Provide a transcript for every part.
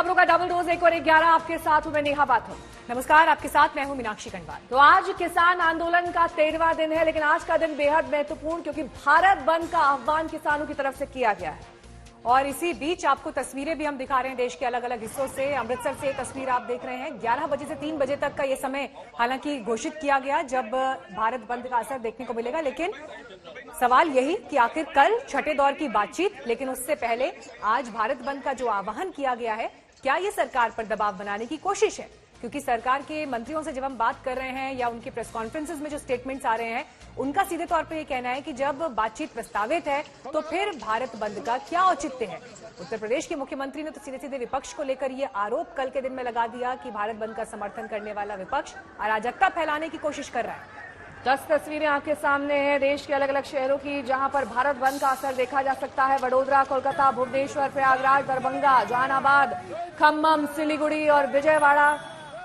खबरों का double dose 1 और 11 आपके साथ हूं मैं नेहा बाथम। नमस्कार, आपके साथ मैं हूं मीनाक्षी कनवाल। तो आज किसान आंदोलन का 13वां दिन है, लेकिन आज का दिन बेहद महत्वपूर्ण क्योंकि भारत बंद का आह्वान किसानों की तरफ से किया गया है। और इसी बीच आपको तस्वीरें भी हम दिखा रहे हैं देश के अलग अलग हिस्सों से। अमृतसर से तस्वीर आप देख रहे हैं। 11 बजे से 3 बजे तक का ये समय हालांकि घोषित किया गया जब भारत बंद का असर देखने को मिलेगा, लेकिन सवाल यही कि आखिर कल छठे दौर की बातचीत, लेकिन उससे पहले आज भारत बंद का जो आह्वान किया गया है, क्या ये सरकार पर दबाव बनाने की कोशिश है? क्योंकि सरकार के मंत्रियों से जब हम बात कर रहे हैं या उनके प्रेस कॉन्फ्रेंसेस में जो स्टेटमेंट्स आ रहे हैं, उनका सीधे तौर पर यह कहना है कि जब बातचीत प्रस्तावित है तो फिर भारत बंद का क्या औचित्य है। उत्तर प्रदेश के मुख्यमंत्री ने तो सीधे सीधे विपक्ष को लेकर यह आरोप कल के दिन में लगा दिया कि भारत बंद का समर्थन करने वाला विपक्ष अराजकता फैलाने की कोशिश कर रहा है। 10 तस्वीरें आपके सामने हैं देश के अलग अलग शहरों की, जहां पर भारत बंद का असर देखा जा सकता है। वडोदरा, कोलकाता, भुवनेश्वर, प्रयागराज, दरभंगा, जहानाबाद, खम्मम, सिलीगुड़ी और विजयवाड़ा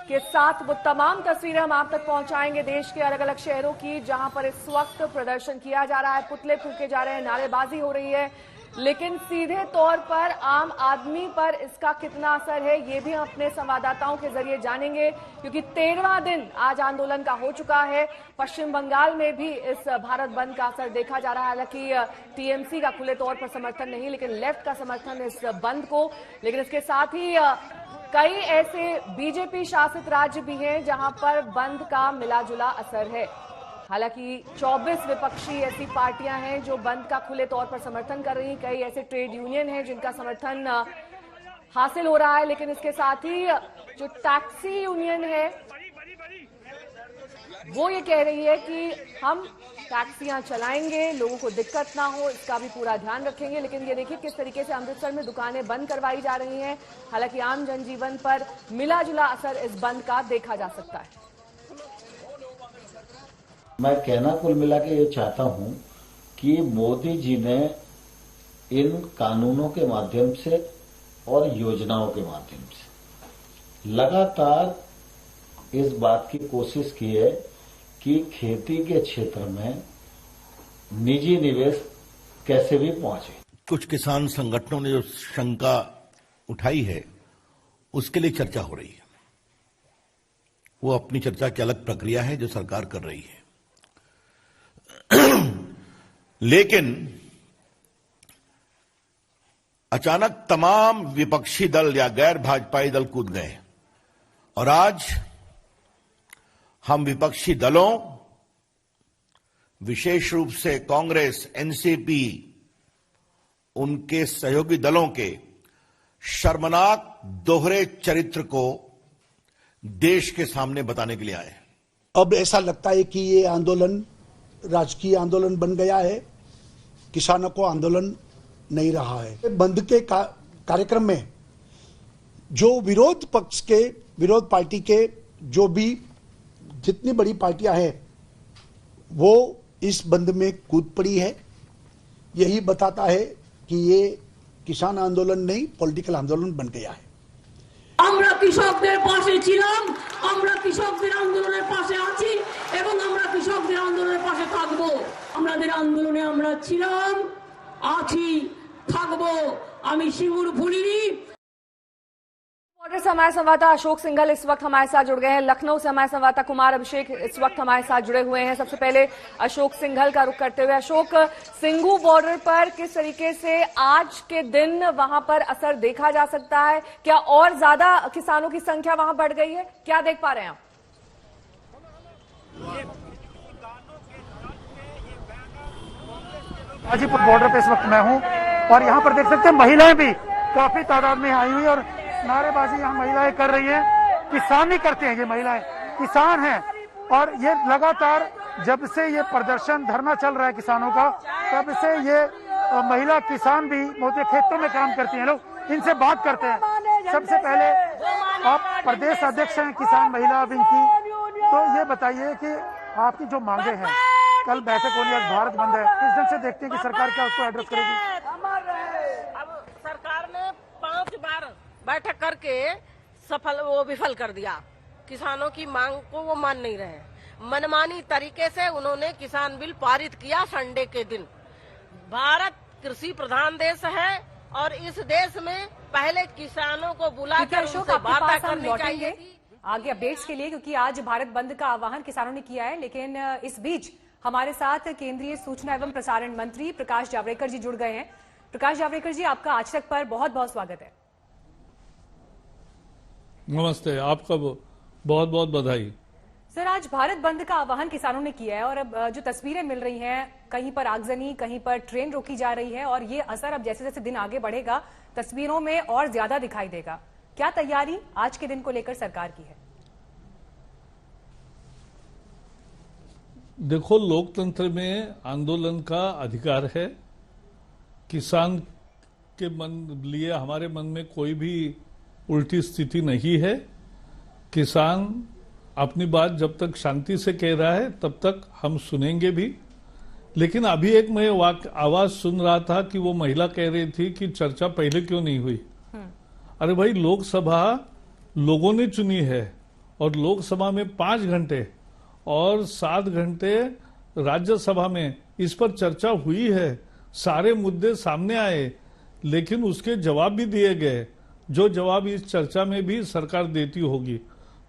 के साथ वो तमाम तस्वीरें हम आप तक पहुंचाएंगे देश के अलग अलग शहरों की, जहां पर इस वक्त प्रदर्शन किया जा रहा है, पुतले फूंके जा रहे हैं, नारेबाजी हो रही है। लेकिन सीधे तौर पर आम आदमी पर इसका कितना असर है, ये भी हम अपने संवाददाताओं के जरिए जानेंगे, क्योंकि 13वां दिन आज आंदोलन का हो चुका है। पश्चिम बंगाल में भी इस भारत बंद का असर देखा जा रहा है। हालांकि टीएमसी का खुले तौर पर समर्थन नहीं, लेकिन लेफ्ट का समर्थन इस बंद को। लेकिन इसके साथ ही कई ऐसे बीजेपी शासित राज्य भी हैं जहां पर बंद का मिला जुला असर है। हालांकि 24 विपक्षी ऐसी पार्टियां हैं जो बंद का खुले तौर पर समर्थन कर रही हैं। कई ऐसे ट्रेड यूनियन हैं जिनका समर्थन हासिल हो रहा है। लेकिन इसके साथ ही जो टैक्सी यूनियन है वो ये कह रही है कि हम टैक्सियां चलाएंगे, लोगों को दिक्कत ना हो, इसका भी पूरा ध्यान रखेंगे। लेकिन ये देखिए किस तरीके से अमृतसर में दुकानें बंद करवाई जा रही हैं। हालांकि आम जनजीवन पर मिला जुला असर इस बंद का देखा जा सकता है। मैं कहना कुल मिला के ये चाहता हूं कि मोदी जी ने इन कानूनों के माध्यम से और योजनाओं के माध्यम से लगातार इस बात की कोशिश की है कि खेती के क्षेत्र में निजी निवेश कैसे भी पहुंचे। कुछ किसान संगठनों ने जो शंका उठाई है उसके लिए चर्चा हो रही है। वो अपनी चर्चा की अलग प्रक्रिया है जो सरकार कर रही है। लेकिन अचानक तमाम विपक्षी दल या गैर भाजपाई दल कूद गए और आज हम विपक्षी दलों, विशेष रूप से कांग्रेस, एनसीपी, उनके सहयोगी दलों के शर्मनाक दोहरे चरित्र को देश के सामने बताने के लिए आए। अब ऐसा लगता है कि ये आंदोलन राजकीय आंदोलन बन गया है, किसानों को आंदोलन नहीं रहा है। बंद के कार्यक्रम में जो विरोध पक्ष के, विरोध पार्टी के जो भी जितनी बड़ी पार्टियां हैं वो इस बंद में कूद पड़ी है। यही बताता है कि ये किसान आंदोलन नहीं, पॉलिटिकल आंदोलन बन गया है। আমরা কৃষকদের পাশে ছিলাম, আমরা কৃষকদের আন্দোলনের পাশে আছি এবং আমরা কৃষকদের আন্দোলনের পাশে থাকব। আমাদের আন্দোলনে আমরা ছিলাম, আছি, থাকব। আমি সিঙ্গুর ভুলিনি। बॉर्डर से हमारे संवाददाता अशोक सिंघल इस वक्त हमारे साथ जुड़ गए हैं। लखनऊ से हमारे संवाददाता कुमार अभिषेक इस वक्त हमारे साथ जुड़े हुए हैं। सबसे पहले अशोक सिंघल का रुख करते हुए, अशोक, सिंगू बॉर्डर पर किस तरीके से आज के दिन वहां पर असर देखा जा सकता है? क्या और ज्यादा किसानों की संख्या वहां बढ़ गई है? क्या देख पा रहे हैं आप? गाजीपुर बॉर्डर पे इस वक्त मैं हूं और यहाँ पर देख सकते हैं महिलाएं भी काफी तादाद में आई हुई और नारेबाजी यहाँ महिलाएं कर रही हैं। किसानी करते हैं, ये महिलाएं किसान हैं और ये लगातार जब से ये प्रदर्शन धरना चल रहा है किसानों का, तब से ये महिला किसान भी मोटे खेतों में काम करती हैं। लोग इनसे बात करते हैं। सबसे पहले आप प्रदेश अध्यक्ष हैं किसान महिला विंग की, तो ये बताइए कि आपकी जो मांगे हैं, कल बैठक होनी है, भारत बंद है, किस ढंग से देखते हैं कि सरकार क्या उसको एड्रेस करेगी? अब सरकार ने 5 बार बैठक करके विफल कर दिया। किसानों की मांग को वो मान नहीं रहे। मनमानी तरीके से उन्होंने किसान बिल पारित किया संडे के दिन। भारत कृषि प्रधान देश है, और इस देश में पहले किसानों को ठीक है बुलाकर अशोक, उनसे आपके बातें पास हम करनी चाहिए लौटेंगे थी। आगे अपडेट्स के लिए, क्योंकि आज भारत बंद का आह्वान किसानों ने किया है। लेकिन इस बीच हमारे साथ केंद्रीय सूचना एवं प्रसारण मंत्री प्रकाश जावड़ेकर जी जुड़ गए हैं। प्रकाश जावड़ेकर जी, आपका आज तक पर बहुत बहुत स्वागत है। नमस्ते, आपका बहुत बहुत बधाई। सर, आज भारत बंद का आह्वान किसानों ने किया है और अब जो तस्वीरें मिल रही हैं, कहीं पर आगजनी, कहीं पर ट्रेन रोकी जा रही है और ये असर अब जैसे जैसे दिन आगे बढ़ेगा तस्वीरों में और ज्यादा दिखाई देगा। क्या तैयारी आज के दिन को लेकर सरकार की है? देखो, लोकतंत्र में आंदोलन का अधिकार है। किसान के मन लिए हमारे मन में कोई भी उल्टी स्थिति नहीं है। किसान अपनी बात जब तक शांति से कह रहा है तब तक हम सुनेंगे भी। लेकिन अभी एक मैं आवाज सुन रहा था कि वो महिला कह रही थी कि चर्चा पहले क्यों नहीं हुई। अरे भाई, लोकसभा लोगों ने चुनी है और लोकसभा में 5 घंटे और 7 घंटे राज्यसभा में इस पर चर्चा हुई है। सारे मुद्दे सामने आए, लेकिन उसके जवाब भी दिए गए, जो जवाब इस चर्चा में भी सरकार देती होगी।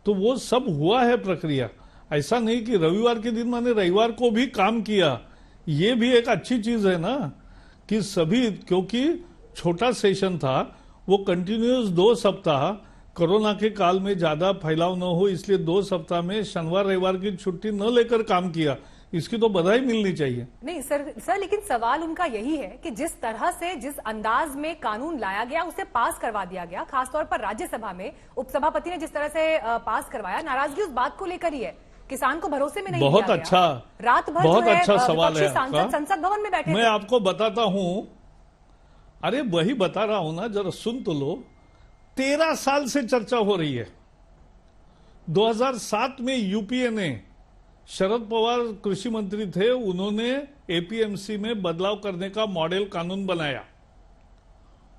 तो वो सब हुआ है प्रक्रिया। ऐसा नहीं कि रविवार के दिन मैंने रविवार को भी काम किया। ये भी एक अच्छी चीज है ना कि सभी, क्योंकि छोटा सेशन था, वो कंटिन्यूअस 2 सप्ताह कोरोना के काल में ज्यादा फैलाव न हो, इसलिए 2 सप्ताह में शनिवार रविवार की छुट्टी न लेकर काम किया। इसकी तो बधाई मिलनी चाहिए। नहीं सर, लेकिन सवाल उनका यही है कि जिस तरह से, जिस अंदाज में कानून लाया गया, उसे पास करवा दिया गया, खासतौर पर राज्यसभा में उपसभापति ने जिस तरह से पास करवाया, नाराजगी उस बात को लेकर ही है। किसान को भरोसे में नहीं बहुत लिया गया। अच्छा, रात भर बहुत जो है, अच्छा सवाल है सांसद आपका। संसद भवन में बैठे मैं थे। आपको बताता हूं। अरे वही बता रहा हूं ना, जरा सुन तो लो। 13 साल से चर्चा हो रही है। 2007 में यूपीए ने, शरद पवार कृषि मंत्री थे, उन्होंने एपीएमसी में बदलाव करने का मॉडल कानून बनाया।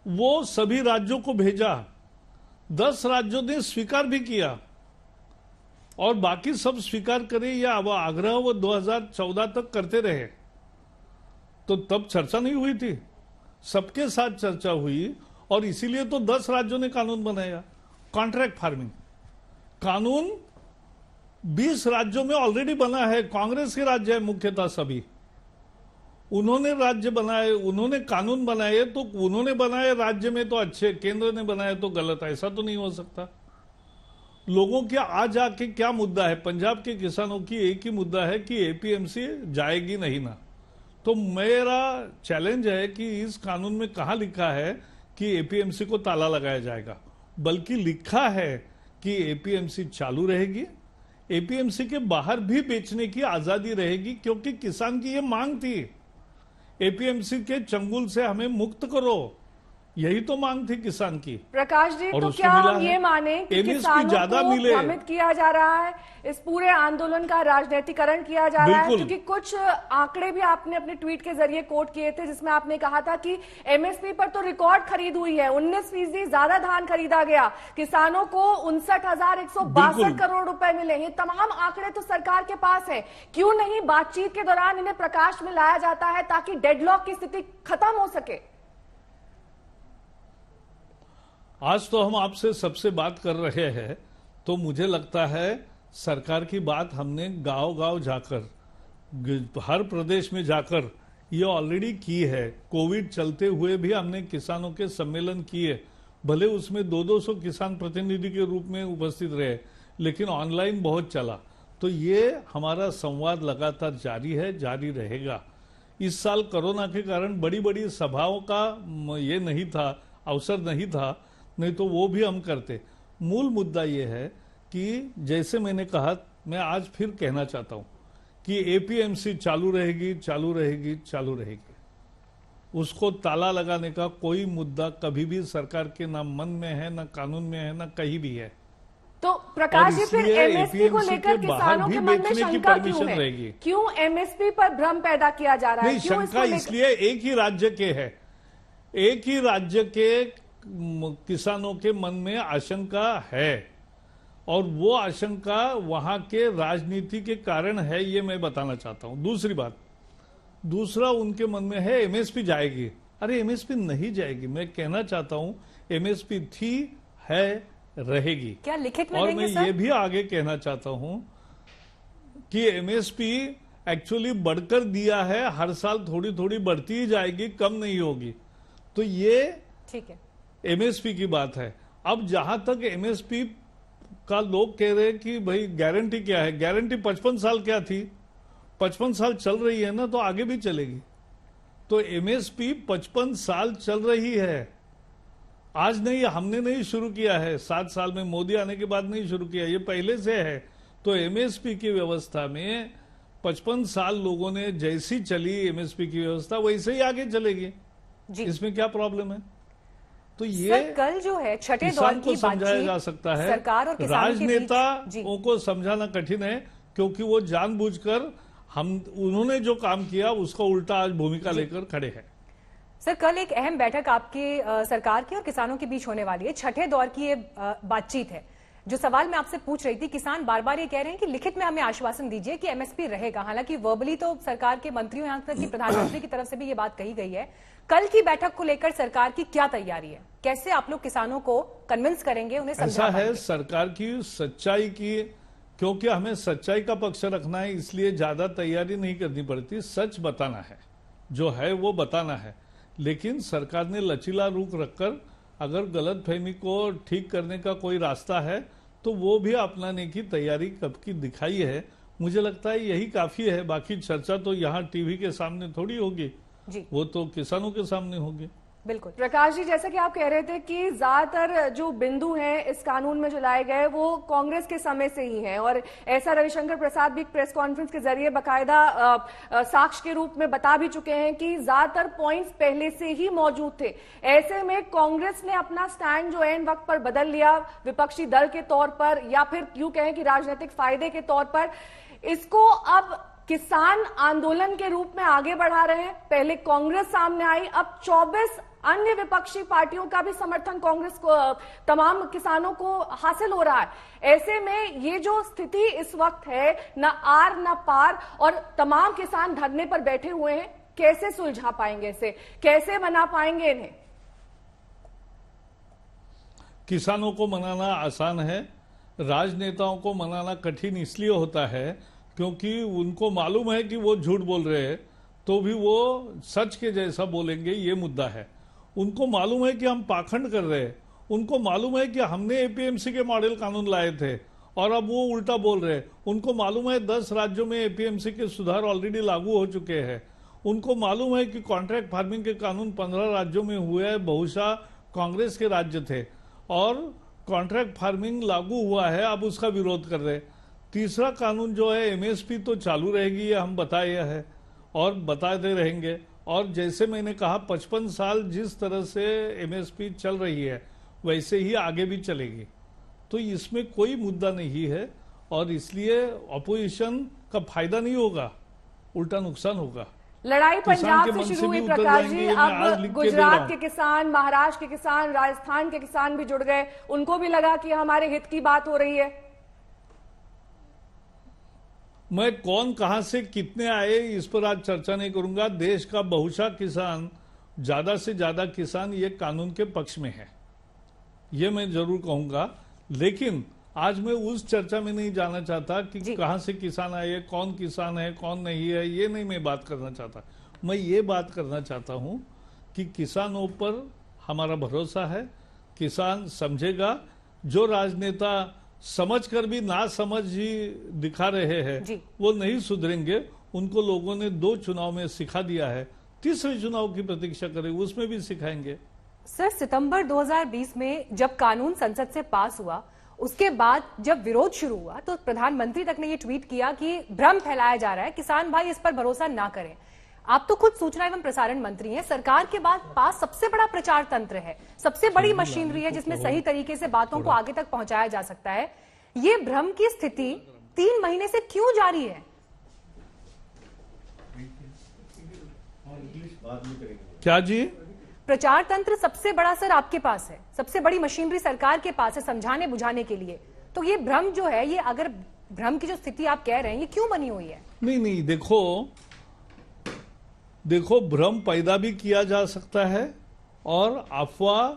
वो सभी राज्यों को भेजा। 10 राज्यों ने स्वीकार भी किया और बाकी सब स्वीकार करे या वो आग्रह वो 2014 तक करते रहे। तो तब चर्चा नहीं हुई थी, सबके साथ चर्चा हुई और इसीलिए तो 10 राज्यों ने कानून बनाया। कॉन्ट्रैक्ट फार्मिंग कानून 20 राज्यों में ऑलरेडी बना है। कांग्रेस के राज्य है मुख्यतः सभी। उन्होंने राज्य बनाए, उन्होंने कानून बनाए, तो उन्होंने बनाए राज्य में तो अच्छे, केंद्र ने बनाए तो गलत। ऐसा तो नहीं हो सकता। लोगों के आज आके क्या मुद्दा है? पंजाब के किसानों की एक ही मुद्दा है कि एपीएमसी जाएगी नहीं ना। तो मेरा चैलेंज है कि इस कानून में कहां लिखा है कि एपीएमसी को ताला लगाया जाएगा, बल्कि लिखा है कि एपीएमसी चालू रहेगी, एपीएमसी के बाहर भी बेचने की आजादी रहेगी, क्योंकि किसान की ये मांग थी। एपीएमसी के चंगुल से हमें मुक्त करो, यही तो मांग थी किसान की। प्रकाश जी, और तो उसको क्या मिला हम है। ये माने कि MSP किसानों ज्यादा को मिले। भ्रमित किया जा रहा है, इस पूरे आंदोलन का राजनीतिकरण किया जा रहा है? बिल्कुल। क्योंकि कुछ आंकड़े भी आपने अपने ट्वीट के जरिए कोट किए थे, जिसमें आपने कहा था कि एमएसपी पर तो रिकॉर्ड खरीद हुई है, 19% ज्यादा धान खरीदा गया, किसानों को 59,162 करोड़ रुपए मिले। ये तमाम आंकड़े तो सरकार के पास है। क्यों नहीं बातचीत के दौरान इन्हें प्रकाश में लाया जाता है ताकि डेडलॉक की स्थिति खत्म हो सके? आज तो हम आपसे सबसे बात कर रहे हैं, तो मुझे लगता है सरकार की बात हमने गांव-गांव जाकर, हर प्रदेश में जाकर ये ऑलरेडी की है। कोविड चलते हुए भी हमने किसानों के सम्मेलन किए, भले उसमें 200 किसान प्रतिनिधि के रूप में उपस्थित रहे, लेकिन ऑनलाइन बहुत चला। तो ये हमारा संवाद लगातार जारी है, जारी रहेगा। इस साल कोरोना के कारण बड़ी बड़ी सभाओं का ये नहीं था, अवसर नहीं था, नहीं तो वो भी हम करते। मूल मुद्दा ये है कि जैसे मैंने कहा, मैं आज फिर कहना चाहता हूं कि एपीएमसी चालू रहेगी, चालू रहेगी, चालू रहेगी। उसको ताला लगाने का कोई मुद्दा कभी भी सरकार के ना मन में है, ना कानून में है, ना कहीं भी है। तो प्रकाश जी, फिर एमएसपी को लेकर किसानों के मन में शंका क्यों है? रहेगी। क्यों एमएसपी पर भ्रम पैदा किया जा रहा है? नहीं, क्यों शंका इसलिए एक ही राज्य के है, एक ही राज्य के किसानों के मन में आशंका है और वो आशंका वहां के राजनीति के कारण है, ये मैं बताना चाहता हूं। दूसरी बात, दूसरा उनके मन में है एमएसपी जाएगी। अरे एमएसपी नहीं जाएगी। मैं कहना चाहता हूं एमएसपी थी, है, रहेगी। क्या लिखित में और देंगे मैं सर? ये भी आगे कहना चाहता हूं कि एमएसपी एक्चुअली बढ़कर दिया है, हर साल थोड़ी थोड़ी बढ़ती ही जाएगी, कम नहीं होगी। तो ये ठीक है, एमएसपी की बात है। अब जहां तक एमएसपी का लोग कह रहे हैं कि भाई गारंटी क्या है, गारंटी 55 साल क्या थी, 55 साल चल रही है ना, तो आगे भी चलेगी। तो एमएसपी 55 साल चल रही है, आज नहीं, हमने नहीं शुरू किया है, 7 साल में मोदी आने के बाद नहीं शुरू किया, ये पहले से है। तो एमएसपी की व्यवस्था में 55 साल लोगों ने जैसी चली एमएसपी की व्यवस्था वैसे ही आगे चलेगी जी। इसमें क्या प्रॉब्लम है? तो ये सर, कल जो है छठे दौर किसान की को समझाया बातचीत जा सकता है, सरकार और किसानों के बीच- जी। राजनेताओं को समझाना कठिन है, क्योंकि वो जानबूझकर उन्होंने जो काम किया उसका उल्टा आज भूमिका लेकर खड़े हैं। सर, कल एक अहम बैठक आपकी सरकार की और किसानों के बीच होने वाली है, छठे दौर की ये बातचीत है। जो सवाल मैं आपसे पूछ रही थी, किसान बार बार ये कह रहे हैं कि लिखित में हमें आश्वासन दीजिए कि एमएसपी रहेगा। हालांकि वर्बली तो सरकार के मंत्रियों, यहां तक कि प्रधानमंत्री की तरफ से भी ये बात कही गई है। कल की बैठक को लेकर सरकार की क्या तैयारी है? कैसे आप लोग किसानों को कन्विंस करेंगे, उन्हें समझा ऐसा है पाएंगे? सरकार की सच्चाई की, क्योंकि हमें सच्चाई का पक्ष रखना है, इसलिए ज्यादा तैयारी नहीं करनी पड़ती। सच बताना है, जो है वो बताना है। लेकिन सरकार ने लचीला रुख रखकर अगर गलतफहमी को ठीक करने का कोई रास्ता है तो वो भी अपनाने की तैयारी कब की दिखाई है। मुझे लगता है यही काफी है। बाकी चर्चा तो यहाँ टीवी के सामने थोड़ी होगी, जी, वो तो किसानों के सामने होगी। बिल्कुल। प्रकाश जी, जैसा कि आप कह रहे थे कि ज्यादातर जो बिंदु हैं इस कानून में जो लाए गए वो कांग्रेस के समय से ही हैं, और ऐसा रविशंकर प्रसाद भी प्रेस कॉन्फ्रेंस के जरिए बकायदा साक्ष्य के रूप में बता भी चुके हैं कि ज्यादातर पॉइंट्स पहले से ही मौजूद थे। ऐसे में कांग्रेस ने अपना स्टैंड जो एन वक्त पर बदल लिया, विपक्षी दल के तौर पर, या फिर यूं कहें कि राजनीतिक फायदे के तौर पर इसको अब किसान आंदोलन के रूप में आगे बढ़ा रहे हैं। पहले कांग्रेस सामने आई, अब 24 अन्य विपक्षी पार्टियों का भी समर्थन कांग्रेस को, तमाम किसानों को हासिल हो रहा है। ऐसे में ये जो स्थिति इस वक्त है, न आर न पार, और तमाम किसान धरने पर बैठे हुए हैं, कैसे सुलझा पाएंगे इसे, कैसे मना पाएंगे इन्हें? किसानों को मनाना आसान है, राजनेताओं को मनाना कठिन इसलिए होता है क्योंकि उनको मालूम है कि वो झूठ बोल रहे हैं, तो भी वो सच के जैसा बोलेंगे, ये मुद्दा है। उनको मालूम है कि हम पाखंड कर रहे हैं, उनको मालूम है कि हमने एपीएमसी के मॉडल कानून लाए थे और अब वो उल्टा बोल रहे हैं। उनको मालूम है 10 राज्यों में एपीएमसी के सुधार ऑलरेडी लागू हो चुके हैं। उनको मालूम है कि कॉन्ट्रैक्ट फार्मिंग के कानून 15 राज्यों में हुए हैं, बहुशः कांग्रेस के राज्य थे, और कॉन्ट्रैक्ट फार्मिंग लागू हुआ है, अब उसका विरोध कर रहे हैं। तीसरा कानून जो है एमएसपी तो चालू रहेगी, ये हम बताए है और बताते रहेंगे। और जैसे मैंने कहा 55 साल जिस तरह से एमएसपी चल रही है वैसे ही आगे भी चलेगी, तो इसमें कोई मुद्दा नहीं है, और इसलिए अपोजिशन का फायदा नहीं होगा, उल्टा नुकसान होगा। लड़ाई पंजाब के से मन शुरू से हुई भी उतर प्रकाश जाएंगे, जी, ये मैं आज अब लिख के दे रहा गुजरात हूं। के किसान, महाराष्ट्र के किसान, राजस्थान के किसान भी जुड़ गए, उनको भी लगा कि हमारे हित की बात हो रही है। मैं कौन कहां से कितने आए इस पर आज चर्चा नहीं करूंगा। देश का बहुशः किसान, ज्यादा से ज्यादा किसान ये कानून के पक्ष में है, ये मैं जरूर कहूंगा। लेकिन आज मैं उस चर्चा में नहीं जाना चाहता कि कहां से किसान आए, कौन किसान है कौन नहीं है, ये नहीं मैं बात करना चाहता। मैं ये बात करना चाहता हूं कि किसानों पर हमारा भरोसा है, किसान समझेगा। जो राजनेता समझकर भी ना समझ ही दिखा रहे हैं वो नहीं सुधरेंगे। उनको लोगों ने 2 चुनाव में सिखा दिया है, तीसरे चुनाव की प्रतीक्षा करें, उसमें भी सिखाएंगे। सर, सितंबर 2020 में जब कानून संसद से पास हुआ, उसके बाद जब विरोध शुरू हुआ तो प्रधानमंत्री तक ने ये ट्वीट किया कि भ्रम फैलाया जा रहा है, किसान भाई इस पर भरोसा ना करें। आप तो खुद सूचना एवं प्रसारण मंत्री हैं, सरकार के बाद पास सबसे बड़ा प्रचार तंत्र है, सबसे बड़ी मशीनरी है जिसमें सही तरीके से बातों को आगे तक पहुंचाया जा सकता है। ये भ्रम की स्थिति 3 महीने से क्यों जारी है? क्या जी? प्रचार तंत्र सबसे बड़ा सर आपके पास है, सबसे बड़ी मशीनरी सरकार के पास है समझाने बुझाने के लिए, तो ये भ्रम जो है, ये अगर भ्रम की जो स्थिति आप कह रहे हैं ये क्यों बनी हुई है? नहीं, देखो देखो, भ्रम पैदा भी किया जा सकता है और अफवाह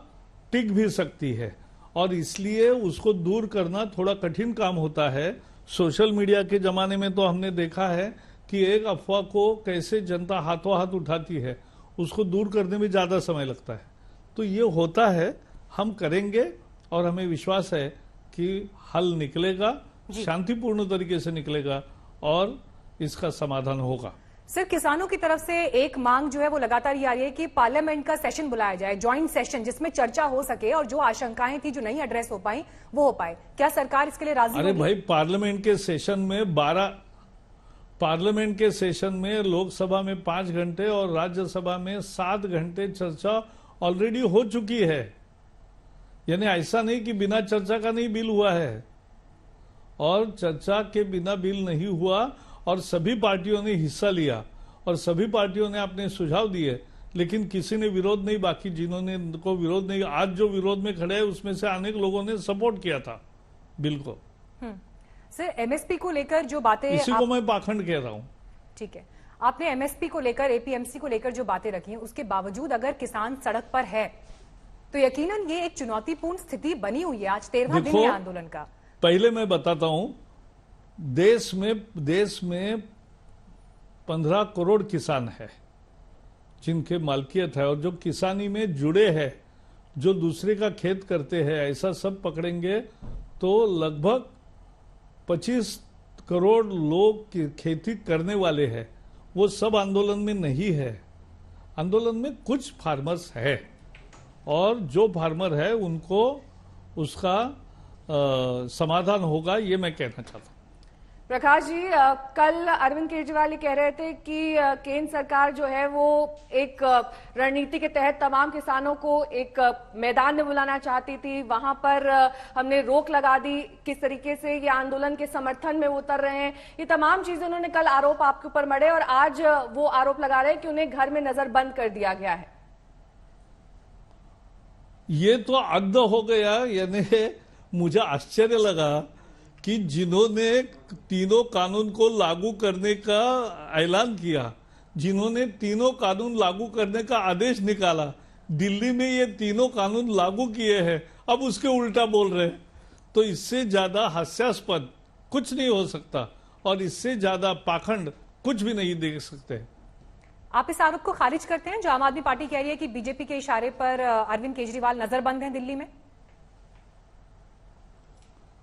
टिक भी सकती है, और इसलिए उसको दूर करना थोड़ा कठिन काम होता है। सोशल मीडिया के जमाने में तो हमने देखा है कि एक अफवाह को कैसे जनता हाथों हाथ उठाती है, उसको दूर करने में ज्यादा समय लगता है। तो ये होता है, हम करेंगे और हमें विश्वास है कि हल निकलेगा, शांतिपूर्ण तरीके से निकलेगा और इसका समाधान होगा। सर, किसानों की तरफ से एक मांग जो है वो लगातार ये आ रही है कि पार्लियामेंट का सेशन बुलाया जाए, जॉइंट सेशन, जिसमें चर्चा हो सके और जो आशंकाएं थी जो नहीं एड्रेस हो पाई वो हो पाए। क्या सरकार इसके लिए राजी अरे होगी? भाई, पार्लियामेंट के सेशन में लोकसभा में 5 घंटे और राज्यसभा में 7 घंटे चर्चा ऑलरेडी हो चुकी है। यानी ऐसा नहीं कि बिना चर्चा का नहीं बिल हुआ है, और चर्चा के बिना बिल नहीं हुआ और सभी पार्टियों ने हिस्सा लिया और सभी पार्टियों ने अपने सुझाव दिए, लेकिन किसी ने विरोध नहीं, बाकी जिन्होंने को विरोध नहीं, आज जो विरोध में खड़े हैं उसमें से अनेक लोगों ने सपोर्ट किया था बिल को। सर, एमएसपी को लेकर जो बातें, इसी को मैं पाखंड कह रहा हूं। ठीक है, आपने एमएसपी को लेकर, एपीएमसी को लेकर जो बातें रखी हैं, उसके बावजूद अगर किसान सड़क पर है तो यकीनन ये एक चुनौतीपूर्ण स्थिति बनी हुई है। आज 13वां दिन है आंदोलन का। पहले मैं बताता हूं, देश में 15 करोड़ किसान है जिनके मालकियत है, और जो किसानी में जुड़े हैं, जो दूसरे का खेत करते हैं, ऐसा सब पकड़ेंगे तो लगभग 25 करोड़ लोग खेती करने वाले हैं। वो सब आंदोलन में नहीं है। आंदोलन में कुछ फार्मर्स है, और जो फार्मर है उनको उसका समाधान होगा, ये मैं कहना चाहता हूं। प्रकाश जी, कल अरविंद केजरीवाल ये कह रहे थे कि केंद्र सरकार जो है वो एक रणनीति के तहत तमाम किसानों को एक मैदान में बुलाना चाहती थी, वहां पर हमने रोक लगा दी। किस तरीके से ये आंदोलन के समर्थन में उतर रहे हैं, ये तमाम चीजें उन्होंने कल आरोप आपके ऊपर मढ़े, और आज वो आरोप लगा रहे हैं कि उन्हें घर में नजरबंद कर दिया गया है। ये तो अग्ध हो गया। यानी मुझे आश्चर्य लगा कि जिन्होंने तीनों कानून को लागू करने का ऐलान किया, जिन्होंने तीनों कानून लागू करने का आदेश निकाला, दिल्ली में ये तीनों कानून लागू किए हैं, अब उसके उल्टा बोल रहे हैं। तो इससे ज्यादा हास्यास्पद कुछ नहीं हो सकता, और इससे ज्यादा पाखंड कुछ भी नहीं देख सकते। आप इस आरोप को खारिज करते हैं जो आम आदमी पार्टी कह रही है कि बीजेपी के इशारे पर अरविंद केजरीवाल नजरबंद हैं दिल्ली में?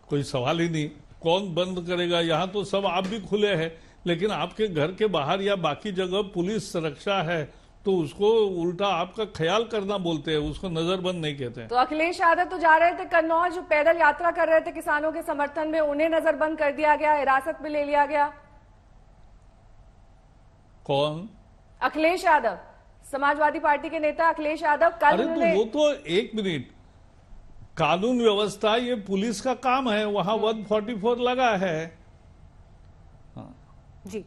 कोई सवाल ही नहीं। कौन बंद करेगा? यहां तो सब आप भी खुले हैं, लेकिन आपके घर के बाहर या बाकी जगह पुलिस सुरक्षा है, तो उसको उल्टा आपका ख्याल करना बोलते हैं, उसको नजरबंद नहीं कहते हैं। तो अखिलेश यादव तो जा रहे थे कन्नौज, पैदल यात्रा कर रहे थे किसानों के समर्थन में, उन्हें नजरबंद कर दिया गया, हिरासत में ले लिया गया। कौन? अखिलेश यादव, समाजवादी पार्टी के नेता अखिलेश यादव। कल अरे तो वो तो, एक मिनट, कानून व्यवस्था ये पुलिस का काम है, वहां 144 लगा है। जी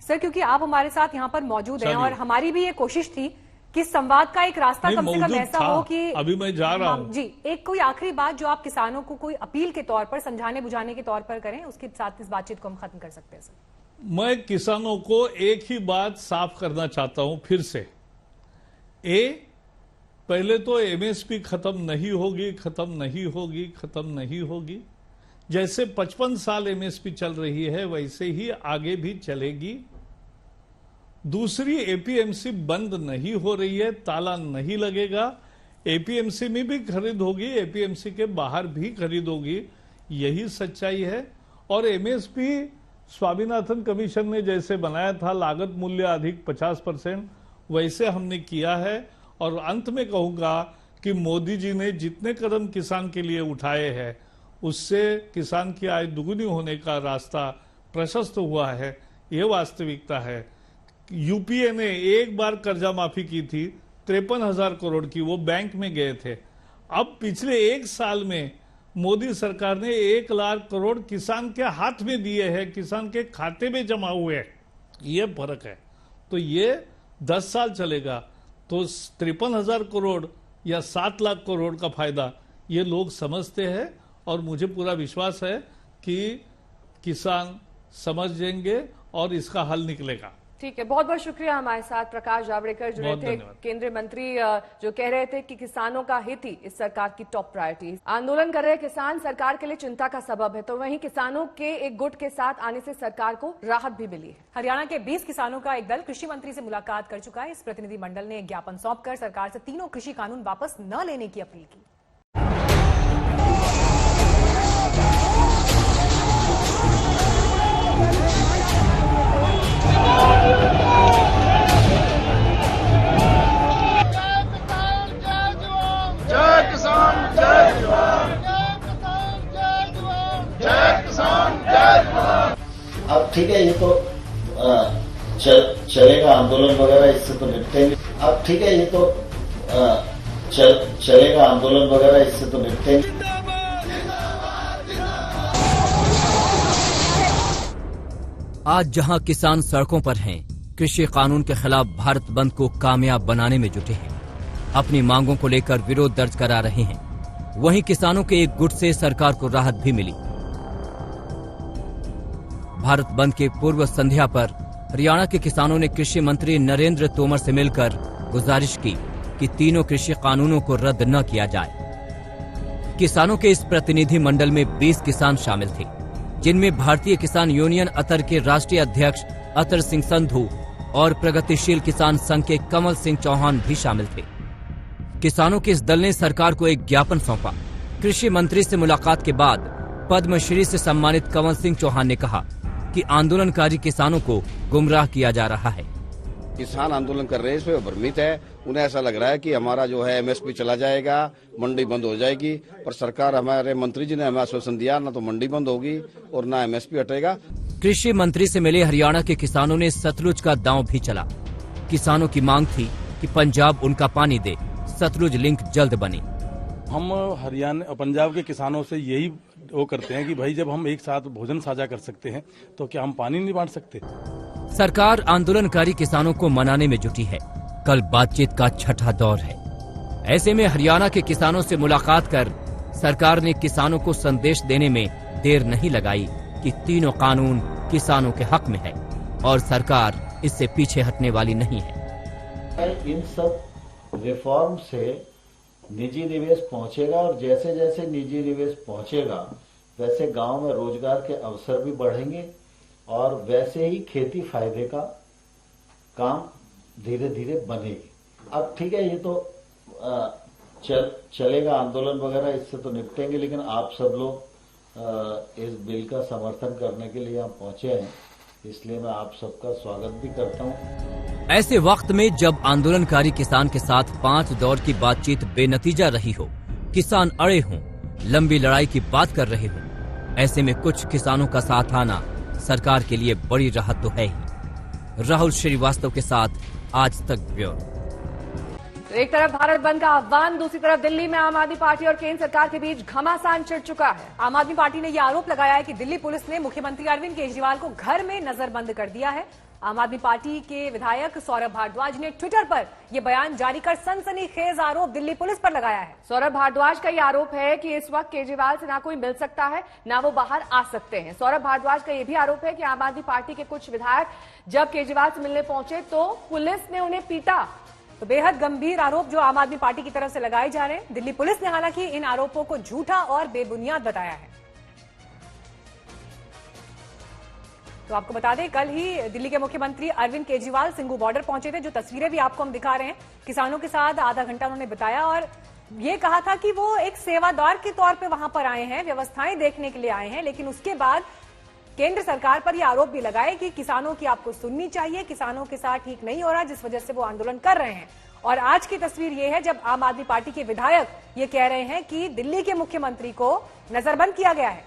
सर, क्योंकि आप हमारे साथ यहाँ पर मौजूद हैं और हमारी भी ये कोशिश थी कि संवाद का एक रास्ता कम से कम ऐसा हो कि अभी मैं जा रहा हूँ जी, एक कोई आखिरी बात जो आप किसानों को कोई अपील के तौर पर, समझाने बुझाने के तौर पर करें, उसके साथ इस बातचीत को हम खत्म कर सकते हैं। सर, मैं किसानों को एक ही बात साफ करना चाहता हूं फिर से। पहले तो एमएसपी खत्म नहीं होगी, खत्म नहीं होगी, खत्म नहीं होगी। जैसे 55 साल एमएसपी चल रही है वैसे ही आगे भी चलेगी। दूसरी, एपीएमसी बंद नहीं हो रही है, ताला नहीं लगेगा। एपीएमसी में भी खरीद होगी, एपीएमसी के बाहर भी खरीद होगी, यही सच्चाई है। और एमएसपी स्वामीनाथन कमीशन ने जैसे बनाया था, लागत मूल्य अधिक 50%, वैसे हमने किया है। और अंत में कहूंगा कि मोदी जी ने जितने कदम किसान के लिए उठाए हैं, उससे किसान की आय दुगुनी होने का रास्ता प्रशस्त हुआ है, यह वास्तविकता है। यूपीए ने एक बार कर्जा माफी की थी 53,000 करोड़ की, वो बैंक में गए थे। अब पिछले एक साल में मोदी सरकार ने 1 लाख करोड़ किसान के हाथ में दिए हैं, किसान के खाते में जमा हुए हैं, ये फर्क है। तो ये 10 साल चलेगा तो 53,000 करोड़ या 7 लाख करोड़ का फायदा ये लोग समझते हैं, और मुझे पूरा विश्वास है कि किसान समझ जाएंगे और इसका हल निकलेगा। ठीक है, बहुत बहुत शुक्रिया। हमारे साथ प्रकाश जावड़ेकर जुड़े बहुत थे, धन्यवाद। केंद्रीय मंत्री, जो कह रहे थे कि किसानों का हित ही इस सरकार की टॉप प्रायोरिटी। आंदोलन कर रहे किसान सरकार के लिए चिंता का सबब है, तो वहीं किसानों के एक गुट के साथ आने से सरकार को राहत भी मिली है। हरियाणा के 20 किसानों का एक दल कृषि मंत्री से मुलाकात कर चुका है। इस प्रतिनिधि मंडल ने एक ज्ञापन सौंपकर सरकार से तीनों कृषि कानून वापस न लेने की अपील की। अब ठीक है, ये तो चलेगा आंदोलन वगैरह, इससे तो निपटेंगे। अब ठीक है, ये तो चलेगा आंदोलन वगैरह, इससे तो निपटेंगे। आज जहां किसान सड़कों पर हैं, कृषि कानून के खिलाफ भारत बंद को कामयाब बनाने में जुटे हैं, अपनी मांगों को लेकर विरोध दर्ज करा रहे हैं, वहीं किसानों के एक गुट से सरकार को राहत भी मिली। भारत बंद के पूर्व संध्या पर हरियाणा के किसानों ने कृषि मंत्री नरेंद्र तोमर से मिलकर गुजारिश की कि तीनों कृषि कानूनों को रद्द न किया जाए। किसानों के इस प्रतिनिधि मंडल में 20 किसान शामिल थे, जिनमें भारतीय किसान यूनियन अतर के राष्ट्रीय अध्यक्ष अतर सिंह संधू और प्रगतिशील किसान संघ के कमल सिंह चौहान भी शामिल थे। किसानों के इस दल ने सरकार को एक ज्ञापन सौंपा। कृषि मंत्री से मुलाकात के बाद पद्मश्री से सम्मानित कमल सिंह चौहान ने कहा कि आंदोलनकारी किसानों को गुमराह किया जा रहा है। किसान आंदोलन कर रहे हैं, इसमें भ्रमित है। उन्हें ऐसा लग रहा है कि हमारा जो है एमएसपी चला जाएगा, मंडी बंद हो जाएगी, पर सरकार, हमारे मंत्री जी ने हमें आश्वासन दिया, ना तो मंडी बंद होगी और ना एमएसपी हटेगा। कृषि मंत्री से मिले हरियाणा के किसानों ने सतलुज का दांव भी चला। किसानों की मांग थी कि पंजाब उनका पानी दे, सतलुज लिंक जल्द बने। हम हरियाणा पंजाब के किसानों से यही वो करते हैं कि भाई जब हम एक साथ भोजन साझा कर सकते हैं तो क्या हम पानी नहीं बांट सकते। सरकार आंदोलनकारी किसानों को मनाने में जुटी है। कल बातचीत का छठा दौर है। ऐसे में हरियाणा के किसानों से मुलाकात कर सरकार ने किसानों को संदेश देने में देर नहीं लगाई कि तीनों कानून किसानों के हक में है और सरकार इससे पीछे हटने वाली नहीं है। इन सब रिफॉर्म से निजी निवेश पहुंचेगा और जैसे जैसे निजी निवेश पहुंचेगा वैसे गांव में रोजगार के अवसर भी बढ़ेंगे और वैसे ही खेती फायदे का काम धीरे धीरे बनेगी। अब ठीक है, ये तो चलेगा आंदोलन वगैरह, इससे तो निपटेंगे, लेकिन आप सब लोग इस बिल का समर्थन करने के लिए यहाँ पहुंचे हैं, इसलिए मैं आप सबका स्वागत भी करता हूँ। ऐसे वक्त में जब आंदोलनकारी किसान के साथ 5 दौर की बातचीत बेनतीजा रही हो, किसान अड़े हों, लंबी लड़ाई की बात कर रहे हों, ऐसे में कुछ किसानों का साथ आना सरकार के लिए बड़ी राहत तो है ही। राहुल श्रीवास्तव के साथ आज तक ब्यूरो। तो एक तरफ भारत बंद का आह्वान, दूसरी तरफ दिल्ली में आम आदमी पार्टी और केंद्र सरकार के बीच घमासान छिड़ चुका है। आम आदमी पार्टी ने यह आरोप लगाया है कि दिल्ली पुलिस ने मुख्यमंत्री अरविंद केजरीवाल को घर में नजरबंद कर दिया है। आम आदमी पार्टी के विधायक सौरभ भारद्वाज ने ट्विटर पर यह बयान जारी कर सनसनीखेज आरोप दिल्ली पुलिस पर लगाया है। सौरभ भारद्वाज का यह आरोप है कि इस वक्त केजरीवाल से ना कोई मिल सकता है, ना वो बाहर आ सकते हैं। सौरभ भारद्वाज का यह भी आरोप है कि आम आदमी पार्टी के कुछ विधायक जब केजरीवाल से मिलने पहुंचे तो पुलिस ने उन्हें पीटा। तो बेहद गंभीर आरोप जो आम आदमी पार्टी की तरफ से लगाए जा रहे हैं। दिल्ली पुलिस ने हालांकि इन आरोपों को झूठा और बेबुनियाद बताया है। तो आपको बता दें, कल ही दिल्ली के मुख्यमंत्री अरविंद केजरीवाल सिंघू बॉर्डर पहुंचे थे, जो तस्वीरें भी आपको हम दिखा रहे हैं। किसानों के साथ आधा घंटा उन्होंने बिताया और ये कहा था कि वो एक सेवादार के तौर पे वहां पर आए हैं, व्यवस्थाएं देखने के लिए आए हैं। लेकिन उसके बाद केंद्र सरकार पर यह आरोप भी लगाए कि किसानों की आपको सुननी चाहिए, किसानों के साथ ठीक नहीं हो रहा, जिस वजह से वो आंदोलन कर रहे हैं। और आज की तस्वीर ये है जब आम आदमी पार्टी के विधायक ये कह रहे हैं कि दिल्ली के मुख्यमंत्री को नजरबंद किया गया है।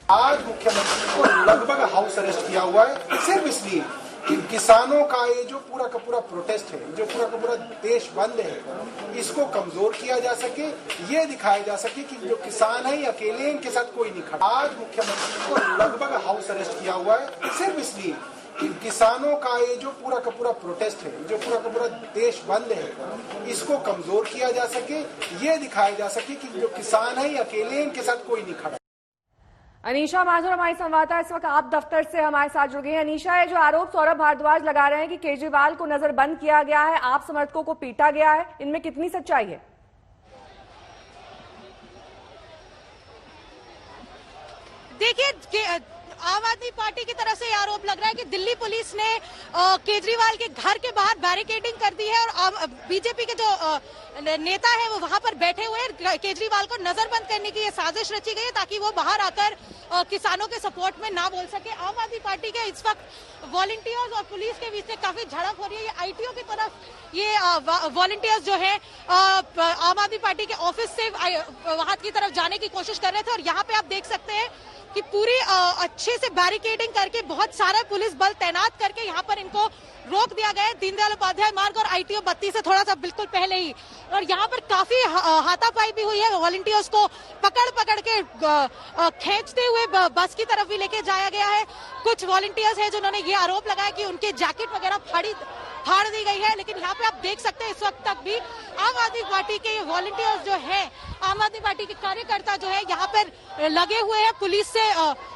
आज मुख्यमंत्री को लगभग हाउस अरेस्ट किया हुआ है, सिर्फ इसलिए कि किसानों का ये जो पूरा का पूरा प्रोटेस्ट है, जो पूरा का पूरा देश बंद है, इसको कमजोर किया जा सके, ये दिखाया जा सके कि जो किसान है ये अकेले, इनके साथ कोई नहीं खड़ा। आज मुख्यमंत्री को लगभग हाउस अरेस्ट किया हुआ है, सिर्फ इसलिए कि किसानों का ये जो पूरा का पूरा प्रोटेस्ट है, जो पूरा का पूरा देश बंद है, इसको कमजोर किया जा सके, ये दिखाया जा सके कि जो किसान है ये अकेले, इनके साथ कोई नहीं खड़ा। अनीशा माथुर हमारी संवाददाता इस वक्त आप दफ्तर से हमारे साथ जुड़ गई हैं। अनीशा, ये जो आरोप सौरभ भारद्वाज लगा रहे हैं कि केजरीवाल को नजरबंद किया गया है, आप समर्थकों को पीटा गया है, इनमें कितनी सच्चाई है? देखिए, आम आदमी पार्टी की तरफ से आरोप लग रहा है कि दिल्ली पुलिस ने केजरीवाल के घर के बाहर बैरिकेडिंग कर दी है और बीजेपी के जो नेता है वो वहां पर बैठे हुए हैं। केजरीवाल को नजरबंद करने की ये साजिश रची गई है ताकि वो बाहर आकर किसानों के सपोर्ट में ना बोल सके। आम आदमी पार्टी के इस वक्त वॉलंटियर्स और पुलिस के बीच में काफी झड़प हो रही है। ये आईटीओ की तरफ ये वॉलंटियर्स जो है आम आदमी पार्टी के ऑफिस से वहां की तरफ जाने की कोशिश कर रहे थे और यहाँ पे आप देख सकते हैं कि पूरी अच्छे से बैरिकेडिंग करके बहुत सारा पुलिस बल तैनात करके यहाँ पर इनको रोक दिया गया है। दीनदयाल उपाध्याय मार्ग और आईटीओ 32 से थोड़ा सा बिल्कुल पहले ही, और यहाँ पर काफी हाथापाई भी हुई है। वॉलंटियर्स को पकड़ के खींचते हुए बस की तरफ भी लेके जाया गया है। कुछ वॉलंटियर्स हैं जिन्होंने ये आरोप लगाया कि उनके जैकेट वगैरह फाड़ दी गई है, लेकिन यहाँ पे आप देख सकते हैं इस वक्त तक भी आम आदमी पार्टी के वॉलंटियर्स जो है, आम आदमी पार्टी के कार्यकर्ता जो है यहाँ पर लगे हुए हैं। पुलिस से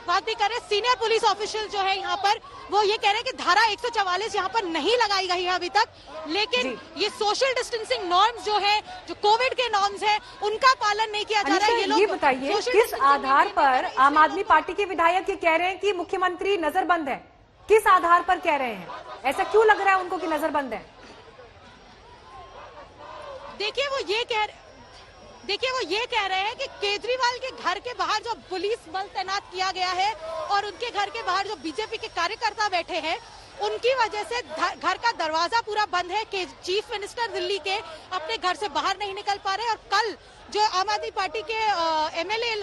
बात भी कर रहे हैं। सीनियर पुलिस ऑफिशियल जो है यहाँ पर वो ये कह रहे हैं कि धारा 144 यहाँ पर नहीं लगाई गई है अभी तक, लेकिन ये सोशल डिस्टेंसिंग नॉर्म्स जो है, जो कोविड के नॉर्म्स हैं, उनका पालन नहीं किया जा रहा है। ये बताइए किस आधार पर आम आदमी पार्टी के विधायक ये कह रहे हैं कि मुख्यमंत्री नजरबंद है? किस आधार पर कह रहे हैं? ऐसा क्यों लग रहा है उनको कि नजरबंद है? देखिए वो ये कह रहे हैं कि केजरीवाल के घर के बाहर जो पुलिस बल तैनात किया गया है और उनके घर के बाहर जो बीजेपी के कार्यकर्ता बैठे हैं, उनकी वजह से घर का दरवाजा पूरा बंद है। कि चीफ मिनिस्टर दिल्ली के अपने घर से बाहर नहीं निकल पा रहे और कल जो आम आदमी पार्टी के एमएलए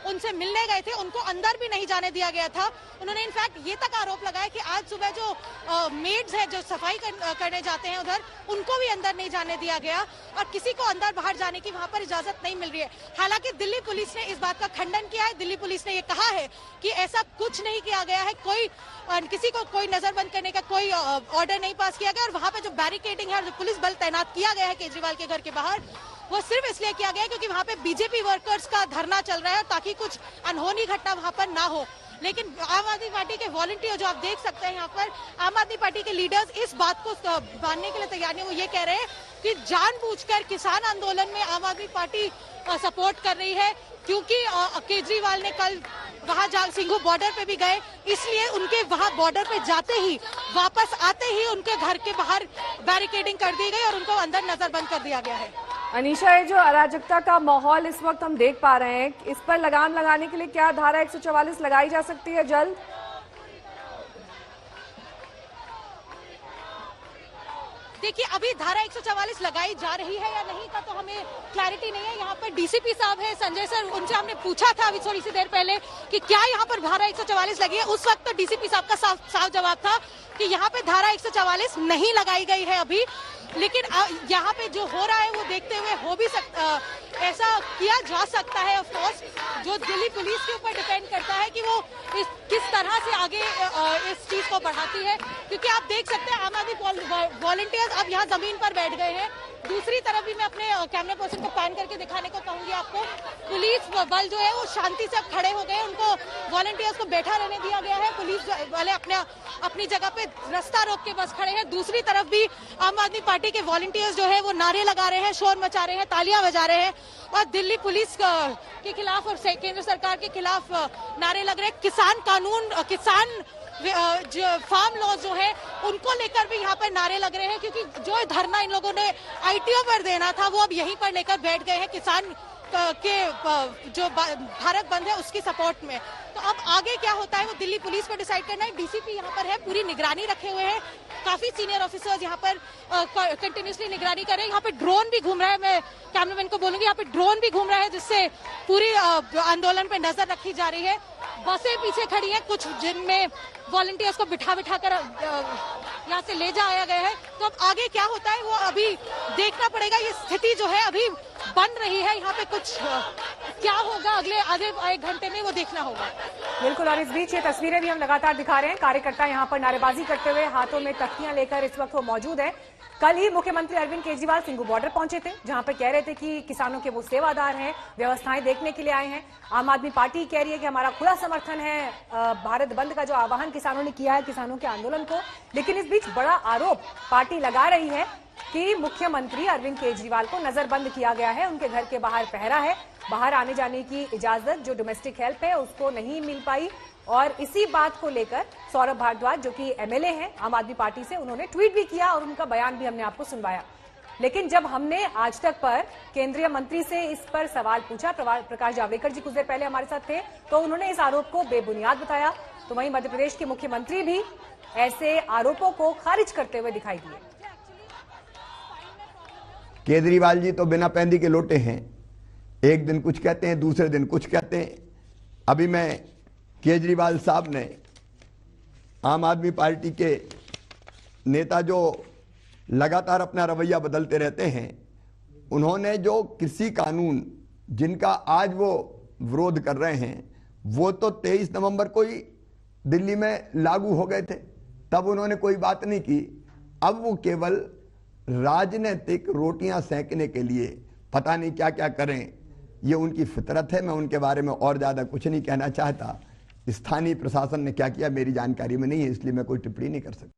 उनसे मिलने गए थे उनको अंदर भी नहीं जाने दिया गया था। उन्होंने इनफैक्ट ये तक आरोप लगाया कि आज सुबह जो मेड्स है जो सफाई करने जाते हैं उधर, उनको भी अंदर नहीं जाने दिया गया और किसी को अंदर बाहर जाने की वहां पर इजाजत नहीं मिल रही है। हालांकि दिल्ली पुलिस ने इस बात का खंडन किया है। दिल्ली पुलिस ने ये कहा है कि ऐसा कुछ नहीं किया गया है, किसी को कोई नजरबंद करने का कोई ऑर्डर नहीं पास किया गया और वहां पे जो बैरिकेडिंग है, जो पुलिस बल तैनात किया गया है केजरीवाल के घर के बाहर, वो सिर्फ इसलिए किया गया है क्योंकि वहां पे बीजेपी वर्कर्स का धरना चल रहा है ताकि कुछ अनहोनी घटना वहां पर ना हो। लेकिन आम आदमी पार्टी के वॉलंटियर जो आप देख सकते हैं यहाँ पर, आम आदमी पार्टी के लीडर्स इस बात को मानने के लिए तैयार नहीं। वो ये कह रहे हैं कि जानबूझकर किसान आंदोलन में आम आदमी पार्टी सपोर्ट कर रही है क्योंकि केजरीवाल ने कल वहां सिंघू बॉर्डर पे भी गए, इसलिए उनके वहां बॉर्डर पे जाते ही वापस आते ही उनके घर के बाहर बैरिकेडिंग कर दी गई और उनको अंदर नजरबंद कर दिया गया है। अनीशा, ये जो अराजकता का माहौल इस वक्त हम देख पा रहे हैं, इस पर लगाम लगाने के लिए क्या धारा 144 लगाई जा सकती है जल्द? देखिए, अभी धारा 144 लगाई जा रही है या नहीं का तो हमें क्लैरिटी नहीं है। यहाँ पर डीसीपी साहब है संजय सर, उनसे हमने पूछा था अभी थोड़ी सी देर पहले कि क्या यहाँ पर धारा 144 लगी है। उस वक्त तो डीसीपी साहब का साफ जवाब था कि यहाँ पे धारा 144 नहीं लगाई गई है अभी, लेकिन यहाँ पे जो हो रहा है वो देखते हुए हो भी सकता, ऐसा किया जा सकता है। ऑफ कोर्स जो दिल्ली पुलिस के ऊपर डिपेंड करता है कि वो किस तरह से आगे इस चीज को बढ़ाती है, क्योंकि आप देख सकते हैं आम आदमी वॉलंटियर्स अब यहाँ जमीन पर बैठ गए हैं। दूसरी तरफ भी मैं अपने कैमरा पर्सन को पैन करके दिखाने को कहूंगी आपको, पुलिस बल जो है वो शांति से अब खड़े हो गए, उनको वॉलंटियर्स को बैठा रहने दिया गया है। पुलिस वाले अपनी जगह पे रास्ता रोक के बस खड़े हैं। दूसरी तरफ भी आम आदमी पार्टी के वॉलंटियर्स जो है वो नारे लगा रहे हैं, शोर मचा रहे हैं, तालियां बजा रहे हैं और दिल्ली पुलिस के खिलाफ और केंद्र सरकार के खिलाफ नारे लग रहे हैं। किसान कानून, किसान जो फार्म लॉ जो है उनको लेकर भी यहाँ पर नारे लग रहे हैं, क्योंकि जो धरना इन लोगों ने आईटीओ पर देना था वो अब यहीं पर लेकर बैठ गए हैं किसान के जो भारत बंद है उसकी सपोर्ट में। तो अब आगे क्या होता है वो दिल्ली पुलिस को डिसाइड करना है। डीसीपी यहाँ पर है, पूरी निगरानी रखे हुए हैं, काफी सीनियर ऑफिसर्स यहाँ पर कंटिन्यूसली निगरानी कर रहे हैं। यहाँ पे ड्रोन भी घूम रहा है, मैं कैमरामैन को बोलूंगी यहाँ पे ड्रोन भी घूम रहा है, जिससे पूरी आंदोलन पे नजर रखी जा रही है। बसें पीछे खड़ी हैं, कुछ जिनमें वॉलंटियर्स को बिठा कर यहाँ से ले जाया गया है। तो अब आगे क्या होता है वो अभी देखना पड़ेगा। ये स्थिति जो है अभी बन रही है। यहाँ पे कुछ क्या होगा अगले आधे एक घंटे में, वो देखना होगा। बिल्कुल, और इस बीच ये तस्वीरें भी हम लगातार दिखा रहे हैं। कार्यकर्ता यहाँ पर नारेबाजी करते हुए हाथों में तख्तियां लेकर इस वक्त वो मौजूद है। कल ही मुख्यमंत्री अरविंद केजरीवाल सिंघू बॉर्डर पहुंचे थे, जहां पर कह रहे थे कि किसानों के वो सेवादार हैं, व्यवस्थाएं देखने के लिए आए हैं। आम आदमी पार्टी कह रही है कि हमारा खुला समर्थन है भारत बंद का जो आह्वान किसानों ने किया है, किसानों के आंदोलन को। लेकिन इस बीच बड़ा आरोप पार्टी लगा रही है कि मुख्यमंत्री अरविंद केजरीवाल को नजरबंद किया गया है, उनके घर के बाहर पहरा है, बाहर आने जाने की इजाजत जो डोमेस्टिक हेल्प है उसको नहीं मिल पाई। और इसी बात को लेकर सौरभ भारद्वाज जो कि एमएलए हैं आम आदमी पार्टी से, उन्होंने ट्वीट भी किया और उनका बयान भी हमने आपको सुनवाया। लेकिन जब हमने आज तक पर केंद्रीय मंत्री से इस पर सवाल पूछा, प्रकाश जावड़ेकर जी कुछ देर पहले हमारे साथ थे, तो उन्होंने इस आरोप को बेबुनियाद बताया। तो वहीं मध्य प्रदेश के मुख्यमंत्री भी ऐसे आरोपों को खारिज करते हुए दिखाई दिए। केजरीवाल जी तो बिना पैंदी के लोटे हैं, एक दिन कुछ कहते हैं, दूसरे दिन कुछ कहते हैं। अभी मैं केजरीवाल साहब ने, आम आदमी पार्टी के नेता जो लगातार अपना रवैया बदलते रहते हैं, उन्होंने जो कृषि कानून जिनका आज वो विरोध कर रहे हैं, वो तो 23 नवंबर को ही दिल्ली में लागू हो गए थे, तब उन्होंने कोई बात नहीं की। अब वो केवल राजनीतिक रोटियां सेंकने के लिए पता नहीं क्या क्या करें, ये उनकी फितरत है। मैं उनके बारे में और ज्यादा कुछ नहीं कहना चाहता। स्थानीय प्रशासन ने क्या किया मेरी जानकारी में नहीं है, इसलिए मैं कोई टिप्पणी नहीं कर सकता।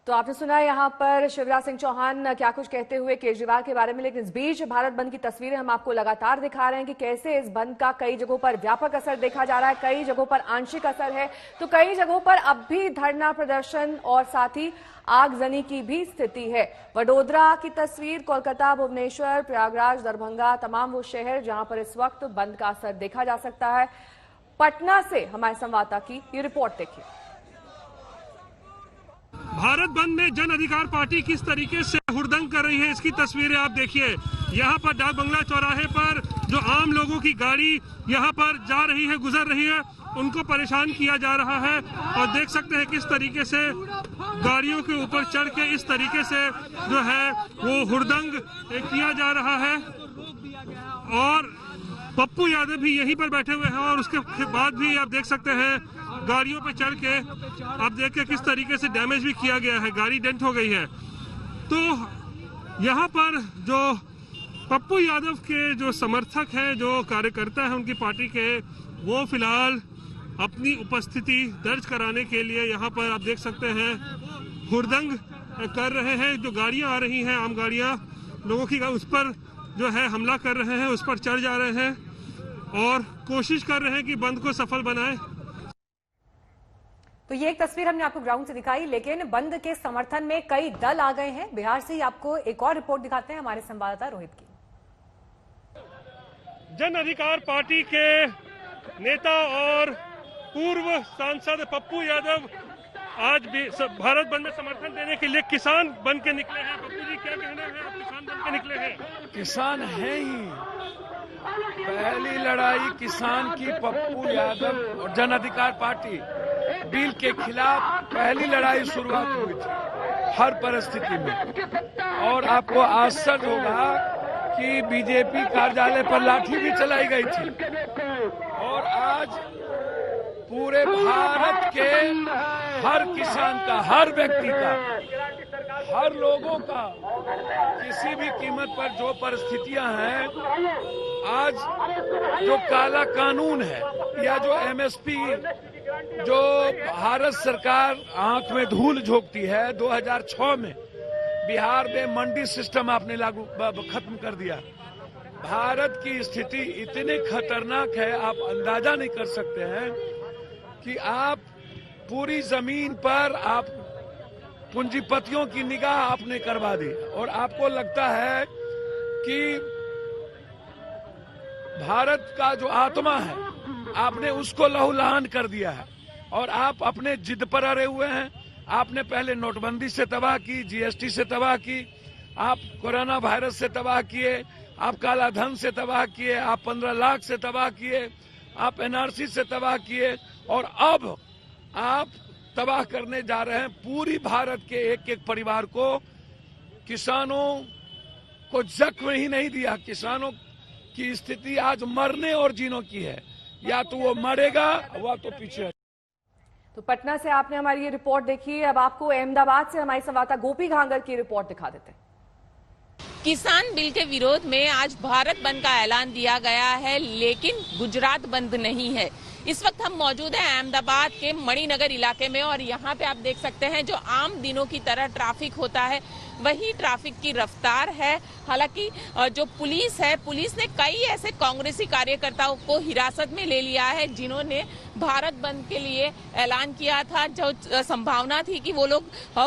तो आपने सुना यहाँ पर शिवराज सिंह चौहान क्या कुछ कहते हुए केजरीवाल के बारे में। लेकिन इस बीच भारत बंद की तस्वीरें हम आपको लगातार दिखा रहे हैं कि कैसे इस बंद का कई जगहों पर व्यापक असर देखा जा रहा है, कई जगहों पर आंशिक असर है, तो कई जगहों पर अब भी धरना प्रदर्शन और साथ ही आगजनी की भी स्थिति है। वडोदरा की तस्वीर, कोलकाता, भुवनेश्वर, प्रयागराज, दरभंगा, तमाम वो शहर जहां पर इस वक्त बंद का असर देखा जा सकता है। पटना से हमारे संवाददाता की ये रिपोर्ट देखिए। भारत बंद में जन अधिकार पार्टी किस तरीके से हुड़दंग कर रही है, इसकी तस्वीरें आप देखिए। यहाँ पर डाक बंगला चौराहे पर जो आम लोगों की गाड़ी यहाँ पर जा रही है, गुजर रही है, उनको परेशान किया जा रहा है। और देख सकते हैं किस तरीके से गाड़ियों के ऊपर चढ़ के इस तरीके से जो है वो हुड़दंग किया जा रहा है। और पप्पू यादव भी यहीं पर बैठे हुए हैं और उसके बाद भी आप देख सकते हैं गाड़ियों पे चढ़ के आप देखिए किस तरीके से डैमेज भी किया गया है, गाड़ी डेंट हो गई है। तो यहाँ पर जो पप्पू यादव के जो समर्थक हैं, जो कार्यकर्ता हैं उनकी पार्टी के, वो फिलहाल अपनी उपस्थिति दर्ज कराने के लिए यहाँ पर आप देख सकते हैं हुड़दंग कर रहे हैं। जो गाड़ियाँ आ रही हैं, आम गाड़ियाँ लोगों की, उस पर जो है हमला कर रहे हैं, उस पर चढ़ जा रहे हैं और कोशिश कर रहे हैं कि बंद को सफल बनाएं। तो ये एक तस्वीर हमने आपको ग्राउंड से दिखाई, लेकिन बंद के समर्थन में कई दल आ गए हैं। बिहार से ही आपको एक और रिपोर्ट दिखाते हैं हमारे संवाददाता रोहित की। जन अधिकार पार्टी के नेता और पूर्व सांसद पप्पू यादव आज भी भारत बंद में समर्थन देने के लिए किसान बन के निकले हैं। पप्पू जी, क्या कहना है, आप किसान बन के निकले हैं? किसान है ही, पहली लड़ाई किसान की पप्पू यादव और जन अधिकार पार्टी बिल के खिलाफ पहली लड़ाई शुरुआत हुई थी हर परिस्थिति में। और आपको आश्चर्य होगा कि बीजेपी कार्यालय पर लाठी भी चलाई गई थी। और आज पूरे भारत के हर किसान का, हर व्यक्ति का, हर लोगों का किसी भी कीमत पर जो परिस्थितियां हैं, आज जो काला कानून है या जो एमएसपी जो भारत सरकार आंख में धूल झोंकती है, 2006 में बिहार में मंडी सिस्टम आपने लागू खत्म कर दिया। भारत की स्थिति इतनी खतरनाक है, आप अंदाजा नहीं कर सकते हैं कि आप पूरी जमीन पर आप पूंजीपतियों की निगाह आपने करवा दी और आपको लगता है कि भारत का जो आत्मा है आपने उसको लहूलुहान कर दिया है। और आप अपने जिद पर अड़े हुए हैं। आपने पहले नोटबंदी से तबाह की, जीएसटी से तबाह की, आप कोरोना वायरस से तबाह किए, आप काला धन से तबाह किए, आप 15 लाख से तबाह किए, आप एनआरसी से तबाह किए और अब आप तबाह करने जा रहे हैं पूरी भारत के एक एक परिवार को, किसानों को जख्म ही नहीं दिया। किसानों की स्थिति आज मरने और जीने की है, या तो वो मरेगा या तो पीछे। तो पटना से आपने हमारी ये रिपोर्ट देखी। अब आपको अहमदाबाद से हमारी संवाददाता गोपी घांगर की रिपोर्ट दिखा देते हैं। किसान बिल के विरोध में आज भारत बंद का ऐलान दिया गया है, लेकिन गुजरात बंद नहीं है। इस वक्त हम मौजूद हैं अहमदाबाद के मणिनगर इलाके में और यहाँ पे आप देख सकते हैं जो आम दिनों की तरह ट्रैफिक होता है वही ट्रैफिक की रफ्तार है। हालांकि जो पुलिस है, पुलिस ने कई ऐसे कांग्रेसी कार्यकर्ताओं को हिरासत में ले लिया है जिन्होंने भारत बंद के लिए ऐलान किया था। जो संभावना थी कि वो लोग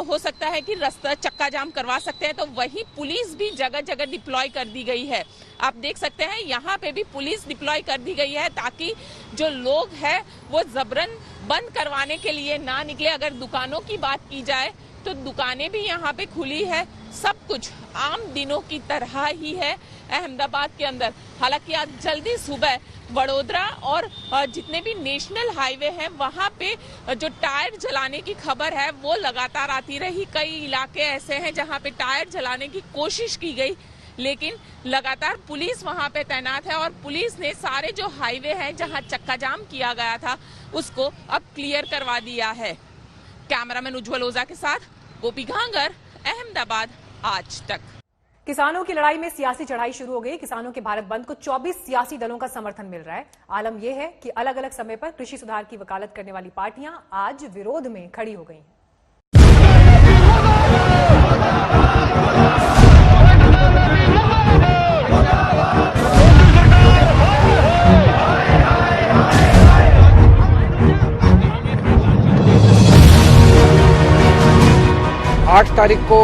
हो सकता है कि रास्ता चक्का जाम करवा सकते हैं, तो वही पुलिस भी जगह जगह डिप्लॉय कर दी गई है। आप देख सकते हैं यहाँ पे भी पुलिस डिप्लॉय कर दी गई है ताकि जो लोग हैं वो जबरन बंद करवाने के लिए ना निकले। अगर दुकानों की बात की जाए तो दुकानें भी यहाँ पे खुली है, सब कुछ आम दिनों की तरह ही है अहमदाबाद के अंदर। हालांकि आज जल्दी सुबह वडोदरा और जितने भी नेशनल हाईवे हैं वहां पे जो टायर जलाने की खबर है वो लगातार आती रही। कई इलाके ऐसे हैं जहां पे टायर जलाने की कोशिश की गई, लेकिन लगातार पुलिस वहां पे तैनात है और पुलिस ने सारे जो हाईवे हैं जहां चक्का जाम किया गया था उसको अब क्लियर करवा दिया है। कैमरामैन उज्जवल ओझा के साथ गोपी घांगर, अहमदाबाद आज तक। किसानों की लड़ाई में सियासी चढ़ाई शुरू हो गई। किसानों के भारत बंद को 24 सियासी दलों का समर्थन मिल रहा है। आलम यह है कि अलग अलग समय पर कृषि सुधार की वकालत करने वाली पार्टियां आज विरोध में खड़ी हो गई। आठ तारीख को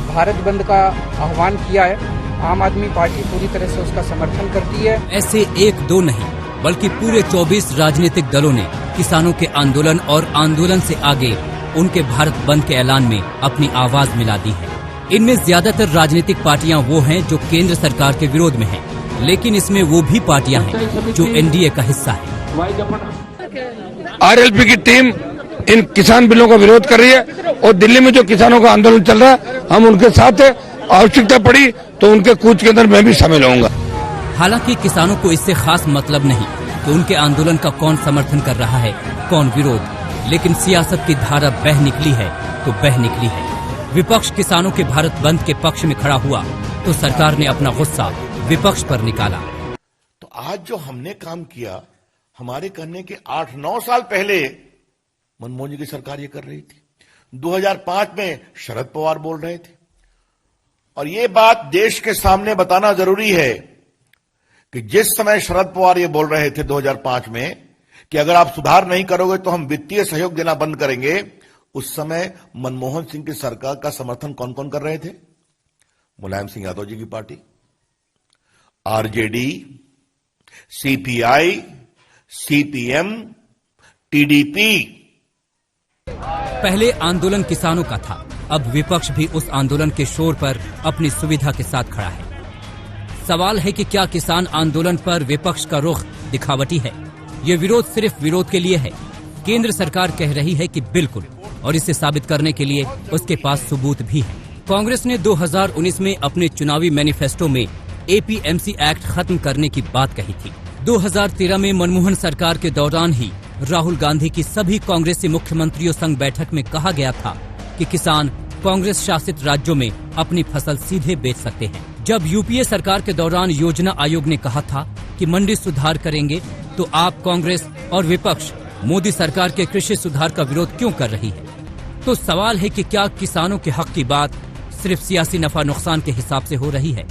भारत बंद का आह्वान किया है। आम आदमी पार्टी पूरी तरह से उसका समर्थन करती है। ऐसे एक दो नहीं बल्कि पूरे 24 राजनीतिक दलों ने किसानों के आंदोलन और आंदोलन से आगे उनके भारत बंद के ऐलान में अपनी आवाज मिला दी है। इनमें ज्यादातर राजनीतिक पार्टियां वो हैं जो केंद्र सरकार के विरोध में हैं, लेकिन इसमें वो भी पार्टियां हैं जो एनडीए का हिस्सा है। आरएलपी की टीम इन किसान बिलों का विरोध कर रही है और दिल्ली में जो किसानों का आंदोलन चल रहा है हम उनके साथ है। आवश्यकता पड़ी तो उनके कूच के अंदर मैं भी शामिल होऊंगा। हालांकि किसानों को इससे खास मतलब नहीं कि उनके आंदोलन का कौन समर्थन कर रहा है, कौन विरोध, लेकिन सियासत की धारा बह निकली है तो बह निकली है। विपक्ष किसानों के भारत बंद के पक्ष में खड़ा हुआ तो सरकार ने अपना गुस्सा विपक्ष पर निकाला। तो आज जो हमने काम किया, हमारे कहने के 8-9 साल पहले मनमोहन जी की सरकार ये कर रही थी। 2005 में शरद पवार बोल रहे थे। और ये बात देश के सामने बताना जरूरी है कि जिस समय शरद पवार ये बोल रहे थे 2005 में कि अगर आप सुधार नहीं करोगे तो हम वित्तीय सहयोग देना बंद करेंगे, उस समय मनमोहन सिंह की सरकार का समर्थन कौन कौन कर रहे थे? मुलायम सिंह यादव जी की party, RJD, CPI, CPM, TDP. पहले आंदोलन किसानों का था, अब विपक्ष भी उस आंदोलन के शोर पर अपनी सुविधा के साथ खड़ा है। सवाल है कि क्या किसान आंदोलन पर विपक्ष का रुख दिखावटी है? ये विरोध सिर्फ विरोध के लिए है? केंद्र सरकार कह रही है कि बिल्कुल, और इसे साबित करने के लिए उसके पास सबूत भी है। कांग्रेस ने 2019 में अपने चुनावी मैनिफेस्टो में एपीएमसी एक्ट खत्म करने की बात कही थी। 2013 में मनमोहन सरकार के दौरान ही राहुल गांधी की सभी कांग्रेसी मुख्यमंत्रियों संग बैठक में कहा गया था कि किसान कांग्रेस शासित राज्यों में अपनी फसल सीधे बेच सकते हैं। जब यूपीए सरकार के दौरान योजना आयोग ने कहा था कि मंडी सुधार करेंगे, तो आप कांग्रेस और विपक्ष मोदी सरकार के कृषि सुधार का विरोध क्यों कर रही है? तो सवाल है कि क्या किसानों के हक की बात सिर्फ सियासी नफा नुकसान के हिसाब से हो रही है?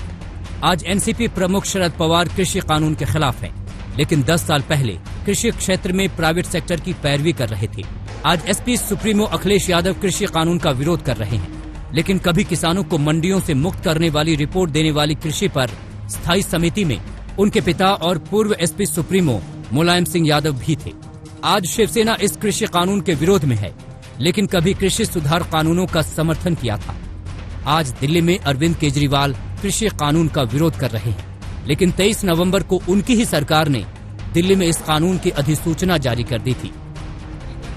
आज एनसीपी प्रमुख शरद पवार कृषि कानून के खिलाफ हैं, लेकिन 10 साल पहले कृषि क्षेत्र में प्राइवेट सेक्टर की पैरवी कर रहे थे। आज एसपी सुप्रीमो अखिलेश यादव कृषि कानून का विरोध कर रहे हैं, लेकिन कभी किसानों को मंडियों से मुक्त करने वाली रिपोर्ट देने वाली कृषि पर स्थायी समिति में उनके पिता और पूर्व एसपी सुप्रीमो मुलायम सिंह यादव भी थे। आज शिवसेना इस कृषि कानून के विरोध में है, लेकिन कभी कृषि सुधार कानूनों का समर्थन किया था। आज दिल्ली में अरविंद केजरीवाल कृषि कानून का विरोध कर रहे हैं, लेकिन 23 नवंबर को उनकी ही सरकार ने दिल्ली में इस कानून की अधिसूचना जारी कर दी थी।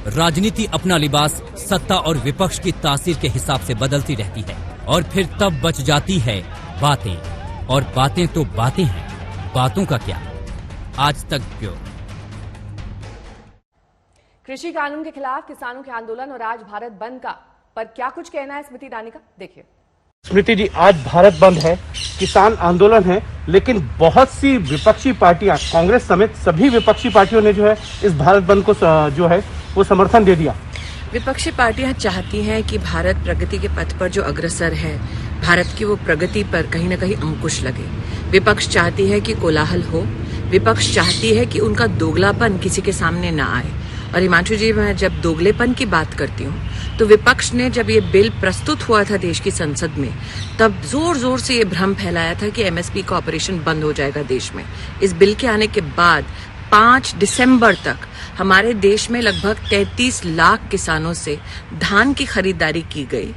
राजनीति अपना लिबास सत्ता और विपक्ष की तासीर के हिसाब से बदलती रहती है और फिर तब बच जाती है बातें। और बातें तो बातें हैं, बातों का क्या? आज तक ब्यूरो। कृषि कानून के खिलाफ किसानों के आंदोलन और आज भारत बंद का पर क्या कुछ कहना है स्मृति ईरानी का, देखिए। स्मृति जी, आज भारत बंद है, किसान आंदोलन है, लेकिन बहुत सी विपक्षी पार्टियां, कांग्रेस समेत सभी विपक्षी पार्टियों ने जो है इस भारत बंद को जो है वो समर्थन दे दिया। विपक्षी पार्टियां चाहती हैं कि भारत प्रगति के पथ पर जो अग्रसर है, भारत की वो प्रगति पर कहीं न कहीं अंकुश लगे। विपक्ष चाहती है कि कोलाहल हो, विपक्ष चाहती है कि उनका दोगलापन किसी के सामने ना आए। और हिमांशु जी, मैं जब दोगलेपन की बात करती हूँ तो विपक्ष ने जब ये बिल प्रस्तुत हुआ था देश की संसद में, तब जोर जोर से ये भ्रम फैलाया था कि एमएसपी का ऑपरेशन बंद हो जाएगा देश में। इस बिल के आने के बाद 5 दिसंबर तक हमारे देश में लगभग 33 लाख किसानों से धान की खरीदारी की गई।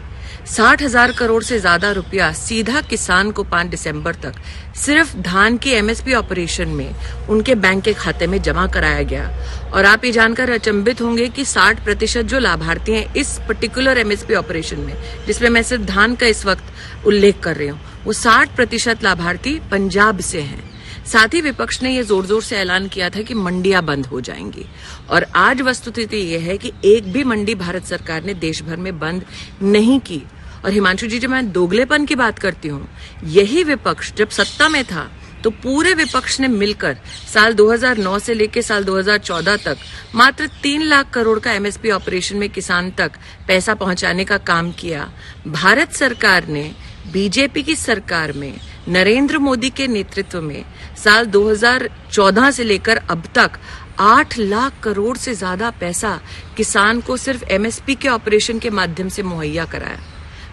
60,000 करोड़ से ज्यादा रुपया सीधा किसान को 5 दिसंबर तक सिर्फ धान की एमएसपी ऑपरेशन में उनके बैंक के खाते में जमा कराया गया। और आप ये जानकर अचंभित होंगे कि 60% जो लाभार्थी हैं इस पर्टिकुलर एमएसपी ऑपरेशन में, जिसमें मैं सिर्फ धान का इस वक्त उल्लेख कर रही हूँ, वो 60% लाभार्थी पंजाब से हैं। साथ ही विपक्ष ने ये जोर जोर से ऐलान किया था कि मंडियां बंद हो जाएंगी। और आज वस्तुस्थिति ये है कि एक भी मंडी भारत सरकार ने देश भर में बंद नहीं की। और हिमांशु जी, जब मैं दोगलेपन की बात करती हूँ, यही विपक्ष जब सत्ता में था तो पूरे विपक्ष ने मिलकर साल 2009 से लेकर साल 2014 तक मात्र 3 लाख करोड़ का एमएसपी ऑपरेशन में किसान तक पैसा पहुंचाने का काम किया। भारत सरकार ने बीजेपी की सरकार में नरेंद्र मोदी के नेतृत्व में साल 2014 से लेकर अब तक 8 लाख करोड़ से ज्यादा पैसा किसान को सिर्फ एमएसपी के ऑपरेशन के माध्यम से मुहैया कराया।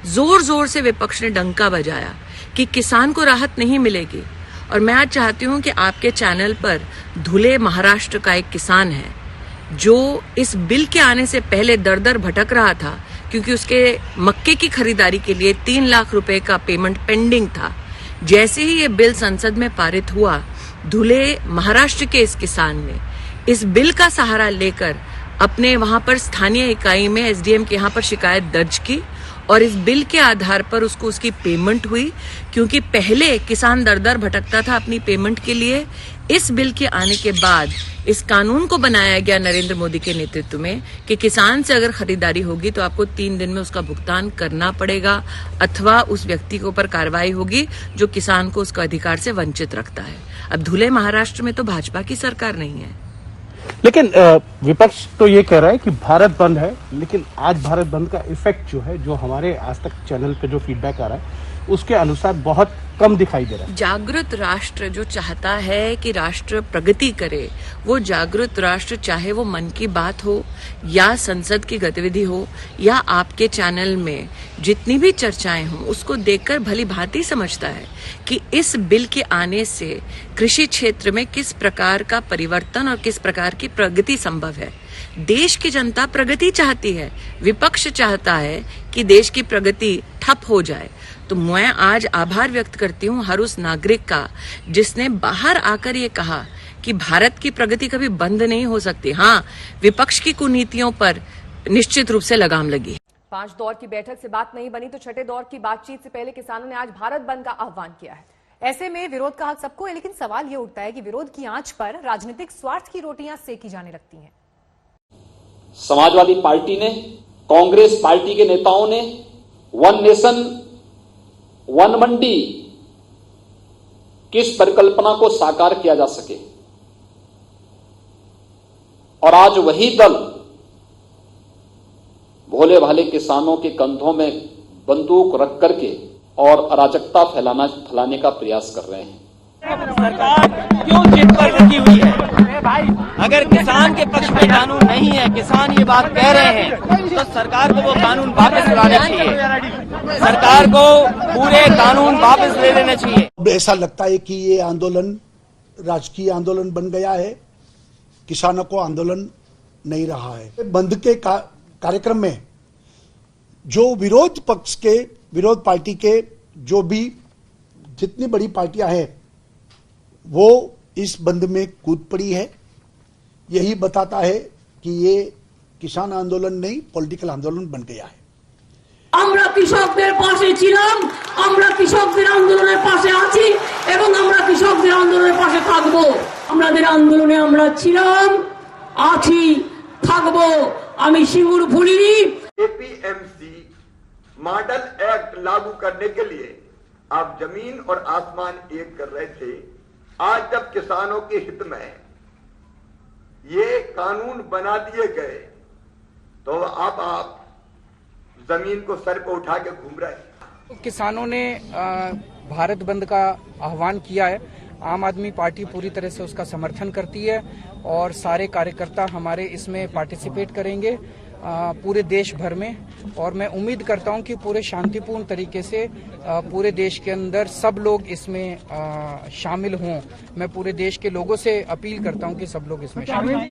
जोर जोर से विपक्ष ने डंका बजाया कि किसान को राहत नहीं मिलेगी। और मैं आज चाहती हूं कि आपके चैनल पर धुले महाराष्ट्र का एक किसान है जो इस बिल के आने से पहले दर दर भटक रहा था, क्योंकि उसके मक्के की खरीदारी के लिए 3 लाख रुपए का पेमेंट पेंडिंग था। जैसे ही ये बिल संसद में पारित हुआ, धुले महाराष्ट्र के इस किसान ने इस बिल का सहारा लेकर अपने वहां पर स्थानीय इकाई में एसडीएम के यहाँ पर शिकायत दर्ज की और इस बिल के आधार पर उसको उसकी पेमेंट हुई। क्योंकि पहले किसान दर दर भटकता था अपनी पेमेंट के लिए। इस बिल के आने के बाद इस कानून को बनाया गया नरेंद्र मोदी के नेतृत्व में कि किसान से अगर खरीदारी होगी तो आपको 3 दिन में उसका भुगतान करना पड़ेगा, अथवा उस व्यक्ति के ऊपर कार्रवाई होगी जो किसान को उसका अधिकार से वंचित रखता है। अब धुले महाराष्ट्र में तो भाजपा की सरकार नहीं है। लेकिन विपक्ष तो ये कह रहा है कि भारत बंद है, लेकिन आज भारत बंद का इफेक्ट जो है, जो हमारे आज तक चैनल पे जो फीडबैक आ रहा है उसके अनुसार बहुत कम दिखाई दे रहा है। जागृत राष्ट्र जो चाहता है कि राष्ट्र प्रगति करे, वो जागृत राष्ट्र चाहे वो मन की बात हो या संसद की गतिविधि हो या आपके चैनल में जितनी भी चर्चाएं हों, उसको देखकर भली भांति समझता है कि इस बिल के आने से कृषि क्षेत्र में किस प्रकार का परिवर्तन और किस प्रकार की प्रगति संभव है। देश की जनता प्रगति चाहती है, विपक्ष चाहता है कि देश की प्रगति ठप हो जाए। तो मैं आज आभार व्यक्त करती हूँ हर उस नागरिक का जिसने बाहर आकर ये कहा कि भारत की प्रगति कभी बंद नहीं हो सकती। हाँ, विपक्ष की कुनीतियों पर निश्चित रूप से लगाम लगी है। 5 दौर की बैठक से बात नहीं बनी तो छठे दौर की बातचीत से पहले किसानों ने आज भारत बंद का आह्वान किया है। ऐसे में विरोध का हक सबको है, लेकिन सवाल ये उठता है कि विरोध की आंच पर राजनीतिक स्वार्थ की रोटियां सेकी जाने लगती हैं। समाजवादी पार्टी ने, कांग्रेस पार्टी के नेताओं ने वन नेशन वन मंडी किस परिकल्पना को साकार किया जा सके, और आज वही दल भोले भाले किसानों के कंधों में बंदूक रख करके और अराजकता फैलाने का प्रयास कर रहे हैं। सरकार क्यों जिद पर लगी हुई है? अगर किसान के पक्ष में कानून नहीं है, किसान ये बात कह रहे हैं, तो सरकार को वो कानून वापस लाने चाहिए। सरकार को पूरे कानून वापस ले लेने चाहिए। अब ऐसा लगता है कि ये आंदोलन राजकीय आंदोलन बन गया है, किसानों को आंदोलन नहीं रहा है। बंद के कार्यक्रम में जो विरोध पक्ष के, विरोध पार्टी के जो भी जितनी बड़ी पार्टियां हैं वो इस बंद में कूद पड़ी है। यही बताता है कि ये किसान आंदोलन नहीं, पॉलिटिकल आंदोलन बन गया है। আমরা কৃষকদের পাশে ছিলাম, আমরা কৃষকদের আন্দোলনের পাশে আছি এবং আমরা কৃষকদের আন্দোলনের পাশে থাকবো। আমাদের আন্দোলনে আমরা ছিলাম, আছি, থাকবো। আমি সিঙ্গুর ফুলিনি। एपीएमसी मॉडल एक्ट लागू करने के लिए आप जमीन और आसमान एक कर रहे थे। आज जब किसानों के हित में ये कानून बना दिए गए तो अब आप जमीन को सर पे उठा के घूम रहे हैं। किसानों ने भारत बंद का आह्वान किया है। आम आदमी पार्टी पूरी तरह से उसका समर्थन करती है और सारे कार्यकर्ता हमारे इसमें पार्टिसिपेट करेंगे पूरे देश भर में। और मैं उम्मीद करता हूं कि पूरे शांतिपूर्ण तरीके से पूरे देश के अंदर सब लोग इसमें शामिल हों। मैं पूरे देश के लोगों से अपील करता हूं कि सब लोग इसमें शामिल हों।